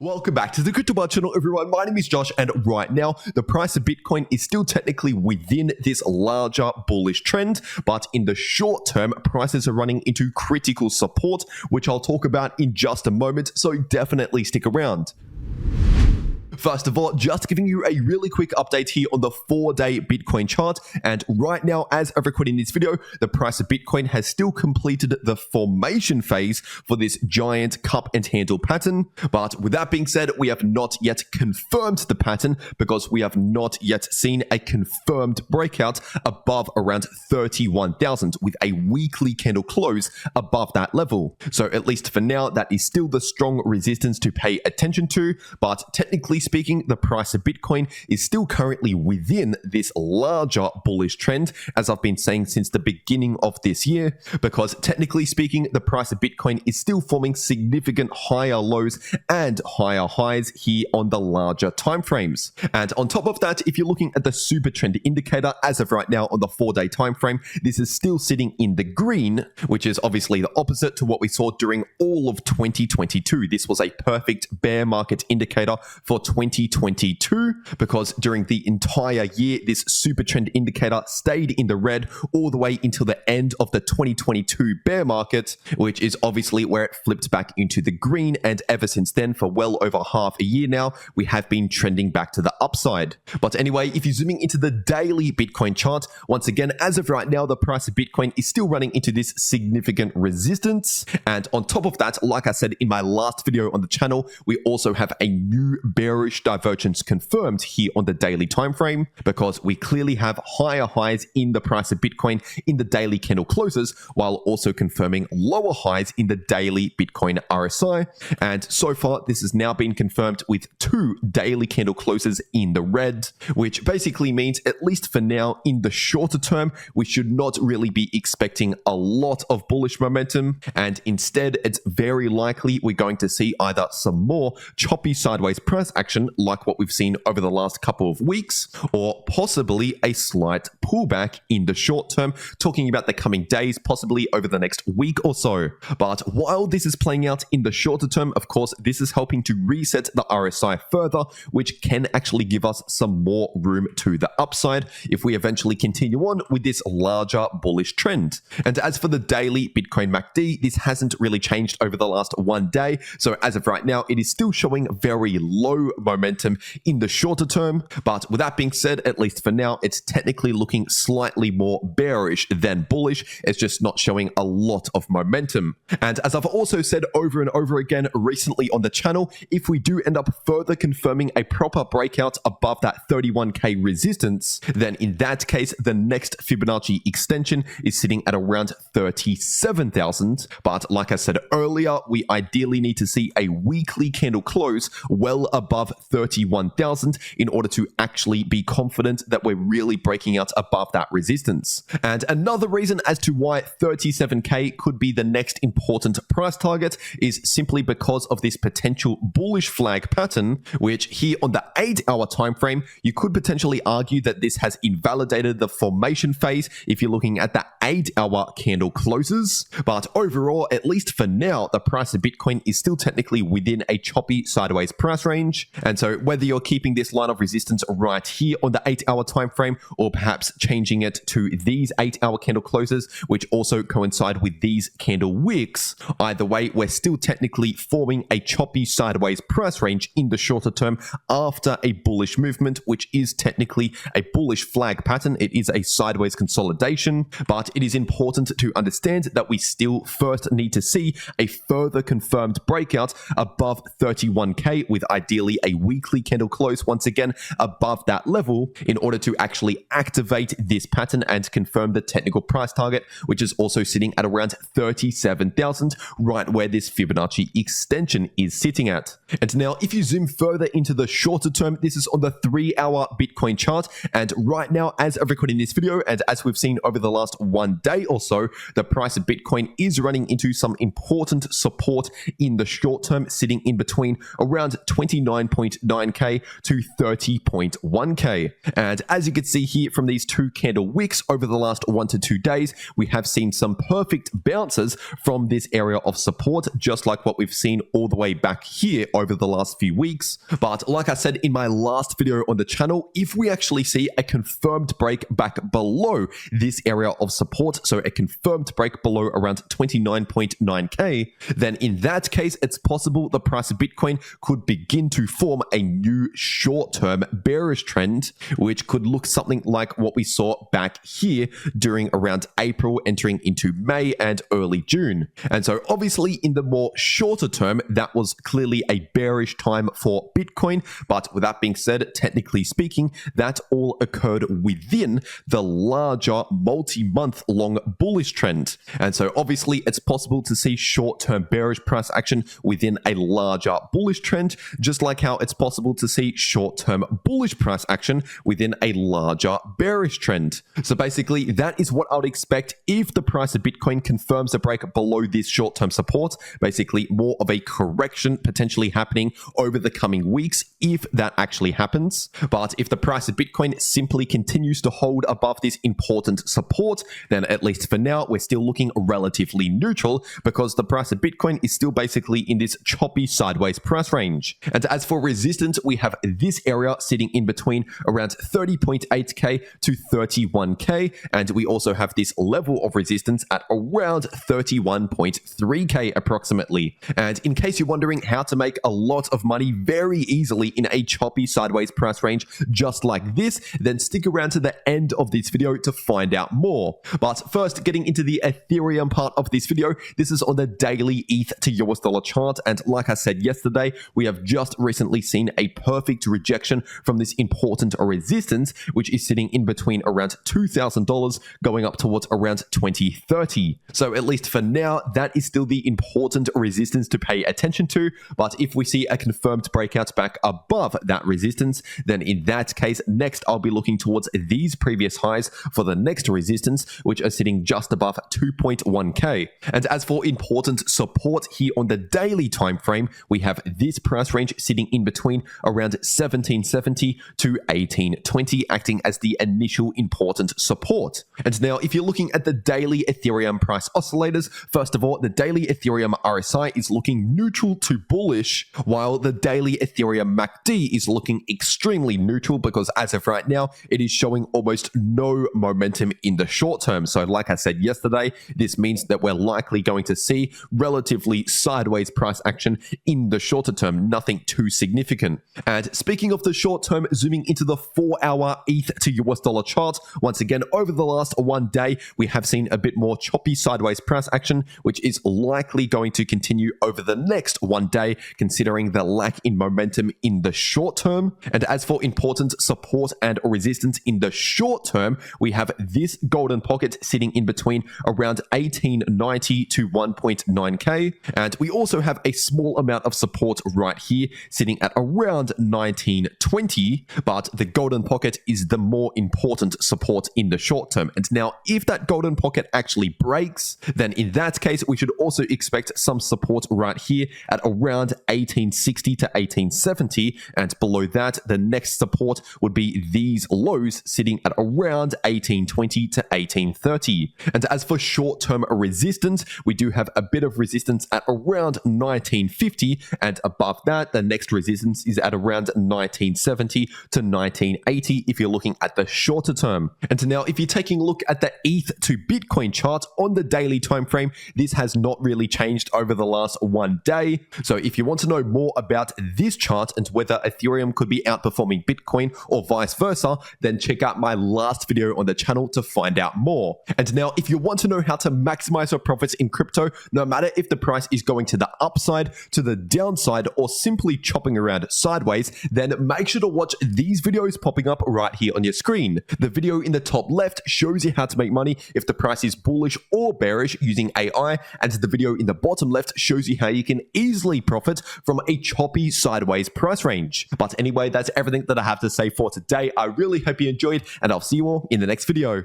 Welcome back to the cryptoworld channel, everyone. My name is Josh, and right now the price of Bitcoin is still technically within this larger bullish trend, but in the short term, prices are running into critical support, which I'll talk about in just a moment, so definitely stick around. First of all, just giving you a really quick update here on the 4-day Bitcoin chart. And right now, as of recording this video, the price of Bitcoin has still completed the formation phase for this giant cup and handle pattern. But with that being said, we have not yet confirmed the pattern because we have not yet seen a confirmed breakout above around 31,000 with a weekly candle close above that level. So at least for now, that is still the strong resistance to pay attention to. But technically speaking, the price of Bitcoin is still currently within this larger bullish trend, as I've been saying since the beginning of this year, because technically speaking, the price of Bitcoin is still forming significant higher lows and higher highs here on the larger timeframes. And on top of that, if you're looking at the super trend indicator, as of right now on the 4-day timeframe, this is still sitting in the green, which is obviously the opposite to what we saw during all of 2022. This was a perfect bear market indicator for 2022 because during the entire year, this super trend indicator stayed in the red all the way until the end of the 2022 bear market, which is obviously where it flipped back into the green. And ever since then, for well over half a year now, we have been trending back to the upside. But anyway, if you're zooming into the daily Bitcoin chart, once again, as of right now, the price of Bitcoin is still running into this significant resistance. And on top of that, like I said in my last video on the channel, we also have a new bearish divergence confirmed here on the daily time frame because we clearly have higher highs in the price of Bitcoin in the daily candle closes, while also confirming lower highs in the daily Bitcoin RSI. And so far, this has now been confirmed with 2 daily candle closes in the red, which basically means, at least for now, in the shorter term, we should not really be expecting a lot of bullish momentum. And instead, it's very likely we're going to see either some more choppy sideways price action like what we've seen over the last couple of weeks, or possibly a slight pullback in the short term, talking about the coming days, possibly over the next week or so. But while this is playing out in the shorter term, of course, this is helping to reset the RSI further, which can actually give us some more room to the upside if we eventually continue on with this larger bullish trend. And as for the daily Bitcoin MACD, this hasn't really changed over the last 1 day. So as of right now, it is still showing very low momentum in the shorter term. But with that being said, at least for now, it's technically looking slightly more bearish than bullish. It's just not showing a lot of momentum. And as I've also said over and over again recently on the channel, if we do end up further confirming a proper breakout above that 31K resistance, then in that case, the next Fibonacci extension is sitting at around 37,000. But like I said earlier, we ideally need to see a weekly candle close well above 31,000 in order to actually be confident that we're really breaking out above that resistance. And another reason as to why 37K could be the next important price target is simply because of this potential bullish flag pattern, which here on the 8-hour time frame, you could potentially argue that this has invalidated the formation phase if you're looking at the 8-hour candle closes. But overall, at least for now, the price of Bitcoin is still technically within a choppy sideways price range. And so whether you're keeping this line of resistance right here on the 8-hour time frame, or perhaps changing it to these 8-hour candle closes, which also coincide with these candle wicks, either way, we're still technically forming a choppy sideways price range in the shorter term after a bullish movement, which is technically a bullish flag pattern. It is a sideways consolidation, but it is important to understand that we still first need to see a further confirmed breakout above 31K with ideally a weekly candle close once again above that level in order to actually activate this pattern and confirm the technical price target, which is also sitting at around 37,000, right where this Fibonacci extension is sitting at. And now if you zoom further into the shorter term, this is on the 3-hour Bitcoin chart. And right now, as of recording this video, and as we've seen over the last 1 day or so, the price of Bitcoin is running into some important support in the short term, sitting in between around 29.5 29.9k to 30.1k. And as you can see here from these two candle wicks over the last 1 to 2 days, we have seen some perfect bounces from this area of support, just like what we've seen all the way back here over the last few weeks. But like I said in my last video on the channel, if we actually see a confirmed break back below this area of support, so a confirmed break below around 29.9k, then in that case, it's possible the price of Bitcoin could begin to form a new short-term bearish trend, which could look something like what we saw back here during around April, entering into May and early June. And so obviously in the more shorter term, that was clearly a bearish time for Bitcoin. But with that being said, technically speaking, that all occurred within the larger multi-month long bullish trend. And so obviously it's possible to see short-term bearish price action within a larger bullish trend, just like how it's possible to see short-term bullish price action within a larger bearish trend. So basically that is what I would expect if the price of Bitcoin confirms a break below this short-term support, basically more of a correction potentially happening over the coming weeks if that actually happens. But if the price of Bitcoin simply continues to hold above this important support, then at least for now, we're still looking relatively neutral because the price of Bitcoin is still basically in this choppy sideways price range. And as for resistance, we have this area sitting in between around 30.8k to 31k, and we also have this level of resistance at around 31.3k approximately. And in case you're wondering how to make a lot of money very easily in a choppy sideways price range just like this, then stick around to the end of this video to find out more. But first, getting into the Ethereum part of this video, this is on the daily ETH to US dollar chart, and like I said yesterday, we have just recently seen a perfect rejection from this important resistance, which is sitting in between around $2,000 going up towards around 2030. So at least for now, that is still the important resistance to pay attention to. But if we see a confirmed breakout back above that resistance, then in that case, next I'll be looking towards these previous highs for the next resistance, which are sitting just above 2.1k. And as for important support here on the daily time frame, we have this price range sitting in between around 1770 to 1820, acting as the initial important support. And now if you're looking at the daily Ethereum price oscillators, first of all, the daily Ethereum RSI is looking neutral to bullish, while the daily Ethereum MACD is looking extremely neutral because as of right now, it is showing almost no momentum in the short term. So like I said yesterday, this means that we're likely going to see relatively sideways price action in the shorter term, nothing too significant. And speaking of the short term, zooming into the 4-hour ETH to US dollar chart, once again, over the last 1 day, we have seen a bit more choppy sideways price action, which is likely going to continue over the next 1 day, considering the lack in momentum in the short term. And as for important support and resistance in the short term, we have this golden pocket sitting in between around 1890 to 1.9k. And we also have a small amount of support right here sitting at around 1920, but the golden pocket is the more important support in the short term. And now if that golden pocket actually breaks, then in that case, we should also expect some support right here at around 1860 to 1870. And below that, the next support would be these lows sitting at around 1820 to 1830. And as for short-term resistance, we do have a bit of resistance at around 1950, and above that, the next resistance is at around 1970 to 1980 if you're looking at the shorter term. And now if you're taking a look at the ETH to Bitcoin chart on the daily time frame, this has not really changed over the last 1 day. So if you want to know more about this chart and whether Ethereum could be outperforming Bitcoin or vice versa, then check out my last video on the channel to find out more. And now if you want to know how to maximize your profits in crypto, no matter if the price is going to the upside, to the downside, or simply chopping around sideways, then make sure to watch these videos popping up right here on your screen. The video in the top left shows you how to make money if the price is bullish or bearish using AI, and the video in the bottom left shows you how you can easily profit from a choppy sideways price range. But anyway, that's everything that I have to say for today. I really hope you enjoyed, and I'll see you all in the next video.